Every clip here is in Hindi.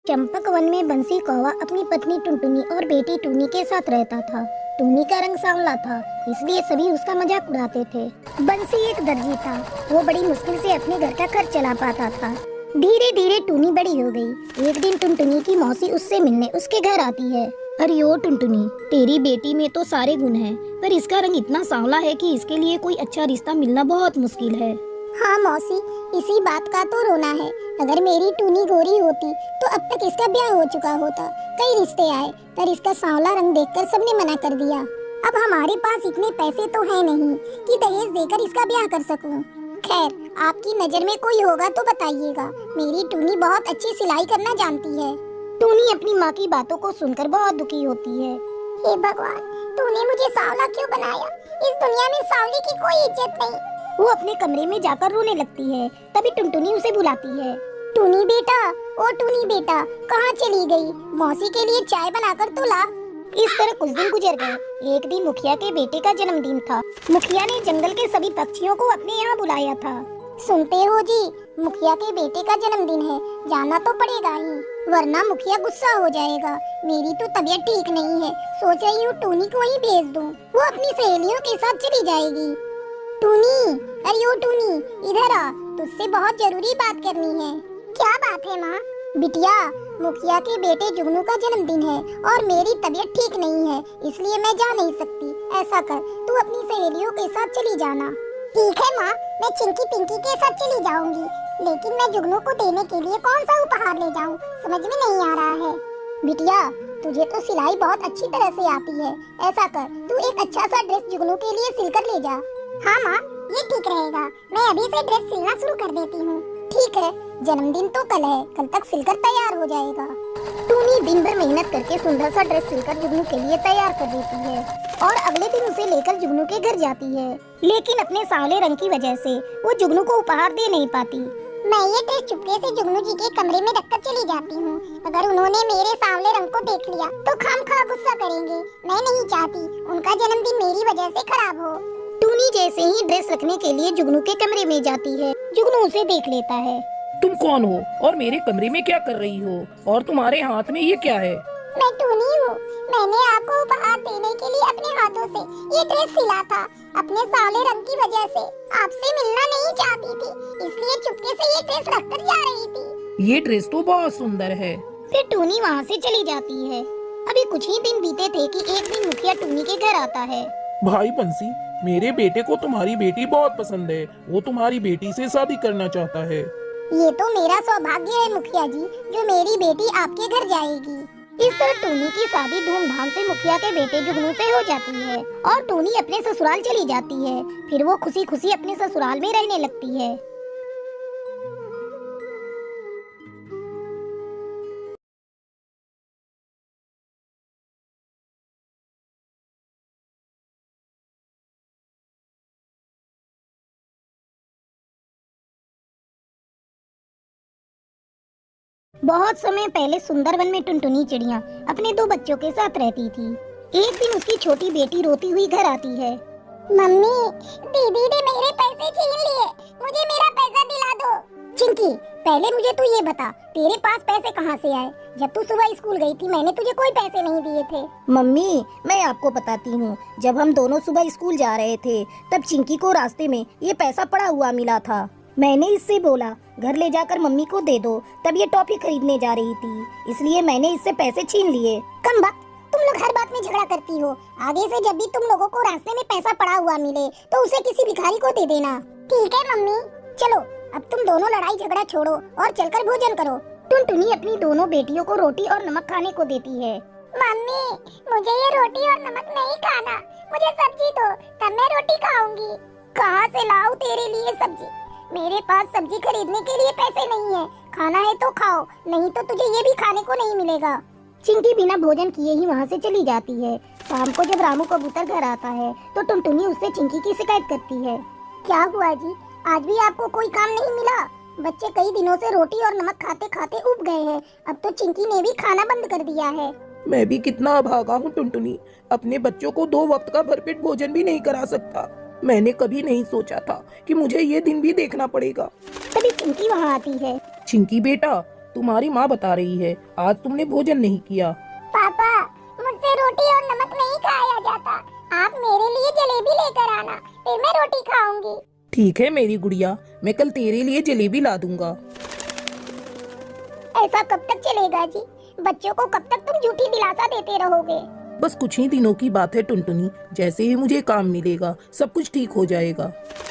चंपक वन में बंसी कौवा अपनी पत्नी टुनटुनी और बेटी टूनी के साथ रहता था। टूनी का रंग सांवला था, इसलिए सभी उसका मजाक उड़ाते थे। बंसी एक दर्जी था। वो बड़ी मुश्किल से अपने घर का खर्च चला पाता था। धीरे धीरे टूनी बड़ी हो गई। एक दिन टुनटुनी की मौसी उससे मिलने उसके घर आती है। अरे ओ टुनटुनी, तेरी बेटी में तो सारे गुण हैं, पर इसका रंग इतना सांवला है कि इसके लिए कोई अच्छा रिश्ता मिलना बहुत मुश्किल है। हाँ मौसी, इसी बात का तो रोना है। अगर मेरी टूनी गोरी होती तो अब तक इसका ब्याह हो चुका होता। कई रिश्ते आए, पर इसका सांवला रंग देखकर सबने मना कर दिया। अब हमारे पास इतने पैसे तो है नहीं कि दहेज देकर इसका ब्याह कर सकूं। खैर, आपकी नजर में कोई होगा तो बताइएगा। मेरी टूनी बहुत अच्छी सिलाई करना जानती है। टूनी अपनी माँ की बातों को सुनकर बहुत दुखी होती है। हे भगवान, तूने मुझे सांवला क्यों बनाया? इस दुनिया में सांवले की कोई इज्जत नहीं। वो अपने कमरे में जाकर रोने लगती है। तभी टुनटुनी उसे बुलाती है। टूनी बेटा, ओ टूनी बेटा, कहाँ चली गई? मौसी के लिए चाय बनाकर तो ला। इस तरह कुछ दिन गुजर गए। एक दिन मुखिया के बेटे का जन्मदिन था। मुखिया ने जंगल के सभी पक्षियों को अपने यहाँ बुलाया था। सुनते हो जी, मुखिया के बेटे का जन्मदिन है, जाना तो पड़ेगा ही, वरना मुखिया गुस्सा हो जाएगा। मेरी तो तबीयत ठीक नहीं है, सोच रही हूँ टूनी को वहीं भेज दूँ। वो अपनी सहेलियों के साथ चली जाएगी। टूनी, अरे ओ टूनी, इधर आ, तुझसे बहुत जरूरी बात करनी है। क्या बात है माँ? बिटिया, मुखिया के बेटे जुगनू का जन्मदिन है और मेरी तबीयत ठीक नहीं है, इसलिए मैं जा नहीं सकती। ऐसा कर, तू अपनी सहेलियों के साथ चली जाना। ठीक है माँ, मैं चिंकी पिंकी के साथ चली जाऊंगी, लेकिन मैं जुगनू को देने के लिए कौन सा उपहार ले जाऊँ, समझ में नहीं आ रहा है। बिटिया, तुझे तो सिलाई बहुत अच्छी तरह से आती है। ऐसा कर, तू एक अच्छा सा ड्रेस जुगनू के लिए सिलकर ले जा। हाँ माँ, ये ठीक रहेगा। मैं अभी से ड्रेस सिलना शुरू कर देती हूँ। ठीक है, जन्मदिन तो कल है, कल तक सिलकर तैयार हो जाएगा। टूनी दिन भर मेहनत करके सुंदर सा ड्रेस सिलकर जुगनू के लिए तैयार कर देती है और अगले दिन उसे लेकर जुगनू के घर जाती है। लेकिन अपने सांवले रंग की वजह से वो जुगनू को उपहार दे नहीं पाती। मैं ये ड्रेस चुपके से जुगनू जी के कमरे में रखकर चली जाती हूँ। अगर उन्होंने मेरे सांवले रंग को देख लिया तो खामखा गुस्सा करेंगे। मैं नहीं चाहती उनका जन्मदिन मेरी वजह से खराब हो। टूनी जैसे ही ड्रेस रखने के लिए जुगनू के कमरे में जाती है, जुगनू उसे देख लेता है। तुम कौन हो और मेरे कमरे में क्या कर रही हो, और तुम्हारे हाथ में ये क्या है? मैं टूनी हूँ। मैंने आपको उपहार देने के लिए अपने हाथों से ये ड्रेस सिला था। अपने सांवले रंग की वजह से आपसे मिलना नहीं चाहती थी, इसलिए चुपके से ये ड्रेस रखकर जा रही थी। ये ड्रेस तो बहुत सुंदर है। फिर टूनी वहाँ से चली जाती है। अभी कुछ ही दिन बीते थे कि एक दिन मुखिया टूनी के घर आता है। भाई बंसी, मेरे बेटे को तुम्हारी बेटी बहुत पसंद है। वो तुम्हारी बेटी से शादी करना चाहता है। ये तो मेरा सौभाग्य है मुखिया जी, जो मेरी बेटी आपके घर जाएगी। इस तरह टूनी की शादी धूमधाम से मुखिया के बेटे जुगनू से हो जाती है और टूनी अपने ससुराल चली जाती है। फिर वो खुशी खुशी अपने ससुराल में रहने लगती है। बहुत समय पहले सुंदरवन में टुनटुनी चिड़िया अपने दो बच्चों के साथ रहती थी। एक दिन उसकी छोटी बेटी रोती हुई घर आती है। मम्मी, दीदी ने मेरे पैसे छीन लिए, मुझे मेरा पैसा दिला दो। चिंकी, पहले मुझे तू ये बता, तेरे पास पैसे कहाँ से आए? जब तू सुबह स्कूल गई थी मैंने तुझे कोई पैसे नहीं दिए थे। मम्मी, मैं आपको बताती हूँ, जब हम दोनों सुबह स्कूल जा रहे थे तब चिंकी को रास्ते में ये पैसा पड़ा हुआ मिला था। मैंने इससे बोला घर ले जाकर मम्मी को दे दो, तब ये टॉफी खरीदने जा रही थी, इसलिए मैंने इससे पैसे छीन लिए। कम बात, तुम लोग हर बात में झगड़ा करती हो। आगे से जब भी तुम लोगों को रास्ते में पैसा पड़ा हुआ मिले तो उसे किसी भिखारी को दे देना। ठीक है मम्मी। चलो, अब तुम दोनों लड़ाई झगड़ा छोड़ो और चलकर भोजन करो। टुनटुनी अपनी दोनों बेटियों को रोटी और नमक खाने को देती है। मम्मी, मुझे ये रोटी और नमक नहीं खाना, मुझे सब्जी दो, तब मैं रोटी खाऊंगी। कहाँ से लाऊं तेरे लिए सब्जी? मेरे पास सब्जी खरीदने के लिए पैसे नहीं है। खाना है तो खाओ, नहीं तो तुझे ये भी खाने को नहीं मिलेगा। चिंकी बिना भोजन किए ही वहाँ से चली जाती है। शाम को जब रामू कबूतर घर आता है तो टुनटुनी उससे चिंकी की शिकायत करती है। क्या हुआ जी, आज भी आपको कोई काम नहीं मिला? बच्चे कई दिनों से रोटी और नमक खाते खाते उब गए हैं। अब तो चिंकी ने भी खाना बंद कर दिया है। मैं भी कितना अभागा हूँ टुनटुनी, अपने बच्चों को 2 वक्त का भरपेट भोजन भी नहीं करा सकता। मैंने कभी नहीं सोचा था कि मुझे ये दिन भी देखना पड़ेगा। तभी चिंकी वहाँ आती है। चिंकी बेटा, तुम्हारी माँ बता रही है आज तुमने भोजन नहीं किया। पापा, मुझसे रोटी और नमक नहीं खाया जाता। आप मेरे लिए जलेबी लेकर आना, फिर मैं रोटी खाऊंगी। ठीक है मेरी गुड़िया, मैं कल तेरे लिए जलेबी ला दूंगा। ऐसा कब तक चलेगा जी? बच्चों को कब तक तुम झूठी दिलासा देते रहोगे? बस कुछ ही दिनों की बात है टुनटुनी, जैसे ही मुझे काम मिलेगा सब कुछ ठीक हो जाएगा।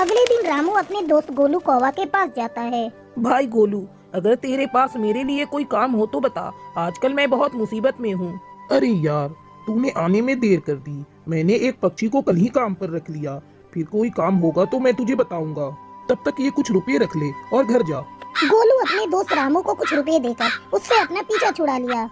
अगले दिन रामू अपने दोस्त गोलू कौवा के पास जाता है। भाई गोलू, अगर तेरे पास मेरे लिए कोई काम हो तो बता, आजकल मैं बहुत मुसीबत में हूँ। अरे यार, तूने आने में देर कर दी। मैंने एक पक्षी को कल ही काम पर रख लिया। फिर कोई काम होगा तो मैं तुझे बताऊंगा। तब तक ये कुछ रुपए रख ले और घर जा। गोलू अपने दोस्त रामू को कुछ रुपए देकर उससे अपना पीछा छुड़ा लिया।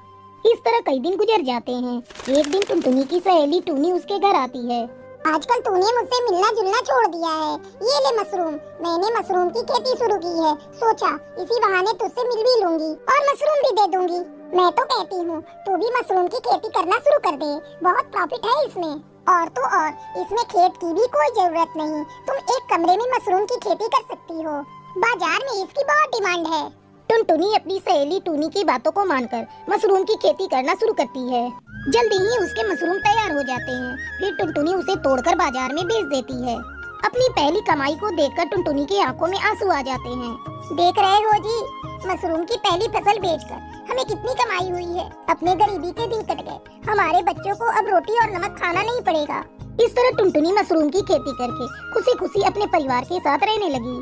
इस तरह कई दिन गुजर जाते हैं। एक दिन टुनटुनी की सहेली टूनी उसके घर आती है। आजकल तूने मुझसे मिलना जुलना छोड़ दिया है। ये ले मशरूम, मैंने मशरूम की खेती शुरू की है। सोचा इसी बहाने तुझसे मिल भी लूंगी और मशरूम भी दे दूंगी। मैं तो कहती हूँ तू भी मशरूम की खेती करना शुरू कर दे, बहुत प्रॉफिट है इसमें। और तो और इसमें खेत की भी कोई जरूरत नहीं, तुम एक कमरे में मशरूम की खेती कर सकती हो। बाजार में इसकी बहुत डिमांड है। टुनटुनी अपनी सहेली टूनी की बातों को मानकर मशरूम की खेती करना शुरू करती है। जल्दी ही उसके मशरूम तैयार हो जाते हैं। फिर टुनटुनी उसे तोड़कर बाजार में बेच देती है। अपनी पहली कमाई को देखकर टुनटुनी की आंखों में आंसू आ जाते हैं। देख रहे हो जी, मशरूम की पहली फसल बेचकर हमें कितनी कमाई हुई है। अपने गरीबी के दिन कट गए। हमारे बच्चों को अब रोटी और नमक खाना नहीं पड़ेगा। इस तरह टुनटुनी मशरूम की खेती करके खुशी खुशी अपने परिवार के साथ रहने लगी।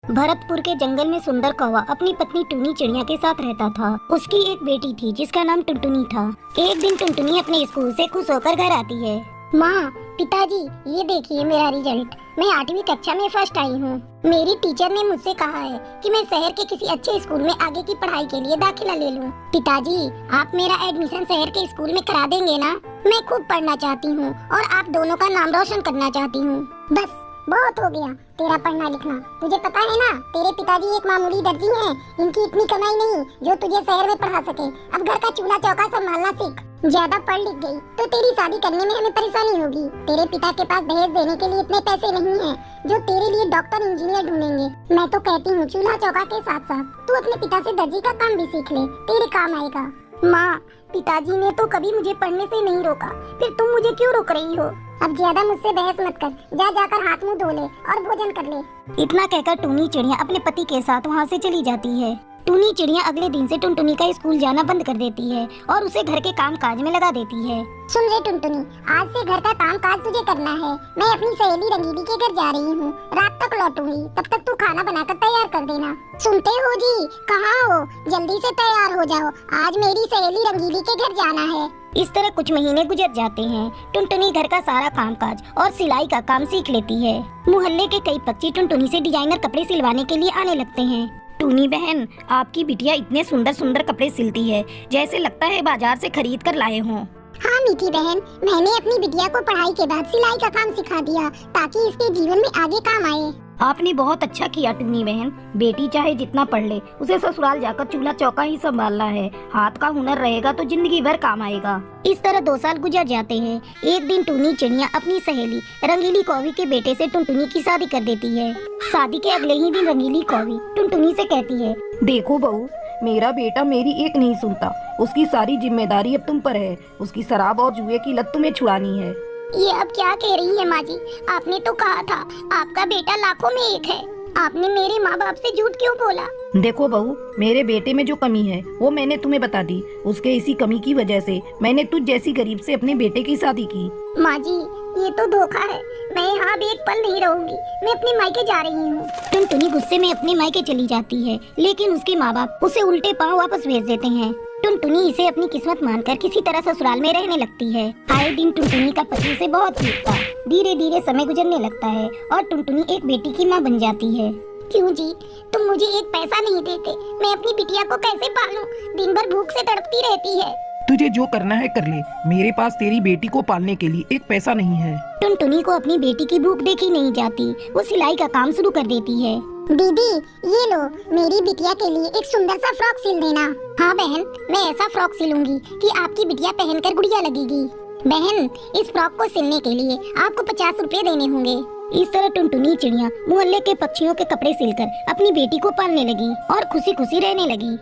भरतपुर के जंगल में सुंदर कौवा अपनी पत्नी टूनी चिड़िया के साथ रहता था। उसकी एक बेटी थी जिसका नाम टुनटुनी था। एक दिन टुनटुनी अपने स्कूल से खुश होकर घर आती है। माँ, पिताजी, ये देखिए मेरा रिजल्ट। मैं 8वीं कक्षा में फर्स्ट आई हूँ। मेरी टीचर ने मुझसे कहा है कि मैं शहर के किसी अच्छे स्कूल में आगे की पढ़ाई के लिए दाखिला ले लूँ। पिताजी, आप मेरा एडमिशन शहर के स्कूल में करा देंगे ना? मैं खूब पढ़ना चाहती हूँ और आप दोनों का नाम रोशन करना चाहती हूँ। बस बहुत हो गया तेरा पढ़ना लिखना। तुझे पता है ना, तेरे पिताजी एक मामूली दर्जी हैं। इनकी इतनी कमाई नहीं जो तुझे शहर में पढ़ा सके। अब घर का चूल्हा चौका संभालना सीख। ज्यादा पढ़ लिख गई तो तेरी शादी करने में हमें परेशानी होगी। तेरे पिता के पास दहेज देने के लिए इतने पैसे नहीं हैं जो तेरे लिए डॉक्टर इंजीनियर ढूंढेंगे। मैं तो कहती हूँ चूल्हा चौका के साथ साथ तू अपने पिता से दर्जी का काम भी सीख ले, तेरे काम आएगा। माँ, पिताजी ने तो कभी मुझे पढ़ने से नहीं रोका, फिर तुम मुझे क्यों रोक रही हो? अब ज्यादा मुझसे बहस मत कर, जा जाकर हाथ मुंह धो ले और भोजन कर ले। इतना कहकर टूनी चिड़िया अपने पति के साथ वहाँ से चली जाती है। टूनी चिड़िया अगले दिन से टुनटुनी का स्कूल जाना बंद कर देती है और उसे घर के काम काज में लगा देती है। सुन रे टुनटुनी, आज से घर का काम काज तुझे करना है। मैं अपनी सहेली रंगीली के घर जा रही हूँ, रात तक लौटूंगी, तब तक तू खाना बनाकर तैयार कर देना। सुनते हो जी, कहाँ हो? जल्दी से तैयार हो जाओ, आज मेरी सहेली रंगीली के घर जाना है। इस तरह कुछ महीने गुजर जाते हैं। टुनटुनी घर का सारा कामकाज और सिलाई का काम सीख लेती है। मोहल्ले के कई बच्चे टुनटुनी से डिजाइनर कपड़े सिलवाने के लिए आने लगते हैं। टूनी बहन, आपकी बिटिया इतने सुंदर सुंदर कपड़े सिलती है, जैसे लगता है बाजार से खरीद कर लाए हों। हाँ मीठी बहन, मैंने अपनी बिटिया को पढ़ाई के बाद सिलाई का काम सिखा दिया ताकि इसके जीवन में आगे काम आए। आपने बहुत अच्छा किया टूनी बहन। बेटी चाहे जितना पढ़ ले, उसे ससुराल जाकर चूल्हा चौका ही संभालना है। हाथ का हुनर रहेगा तो जिंदगी भर काम आएगा। इस तरह 2 साल गुजर जाते हैं। एक दिन टूनी चिड़िया अपनी सहेली रंगीली कौवी के बेटे से टुनटुनी की शादी कर देती है। शादी के अगले ही दिन रंगीली कौवी टुनटुनी से कहती है, देखो बहू, मेरा बेटा मेरी एक नहीं सुनता। उसकी सारी जिम्मेदारी अब तुम पर है। उसकी शराब और जुए की लत तुम्हें छुड़ानी है। ये अब क्या कह रही है माँ जी? आपने तो कहा था आपका बेटा लाखों में एक है। आपने मेरे माँ बाप से झूठ क्यों बोला? देखो बहू, मेरे बेटे में जो कमी है वो मैंने तुम्हें बता दी। उसके इसी कमी की वजह से मैंने तुझ जैसी गरीब से अपने बेटे की शादी की। माँ जी, ये तो धोखा है। मैं यहाँ भी एक पल नहीं रहूंगी, मैं अपने मायके जा रही हूँ। टुनटुनी गुस्से में अपने मायके चली जाती है, लेकिन उसके माँ बाप उसे उल्टे पांव वापस भेज देते हैं। टुनटुनी इसे अपनी किस्मत मानकर किसी तरह ससुराल में रहने लगती है। आए दिन टुनटुनी का पति उसे बहुत पीटता। धीरे धीरे समय गुजरने लगता है और टुनटुनी एक बेटी की माँ बन जाती है। क्यों जी, तुम मुझे एक पैसा नहीं देते? मैं अपनी बिटिया को कैसे पालूं? दिन भर भूख से तड़पती रहती है। तुझे जो करना है कर ले, मेरे पास तेरी बेटी को पालने के लिए एक पैसा नहीं है। टुनटुनी को अपनी बेटी की भूख देखी नहीं जाती। वो सिलाई का काम शुरू कर देती है। दीदी ये लो, मेरी बिटिया के लिए एक सुंदर सा फ्रॉक सिल देना। हाँ बहन, मैं ऐसा फ्रॉक सिलूंगी कि आपकी बिटिया पहनकर गुड़िया लगेगी। बहन, इस फ्रॉक को सिलने के लिए आपको 50 रुपए देने होंगे। इस तरह टुनटुनी चिड़िया मोहल्ले के पक्षियों के कपड़े सिलकर अपनी बेटी को पालने लगी और खुशी खुशी रहने लगी।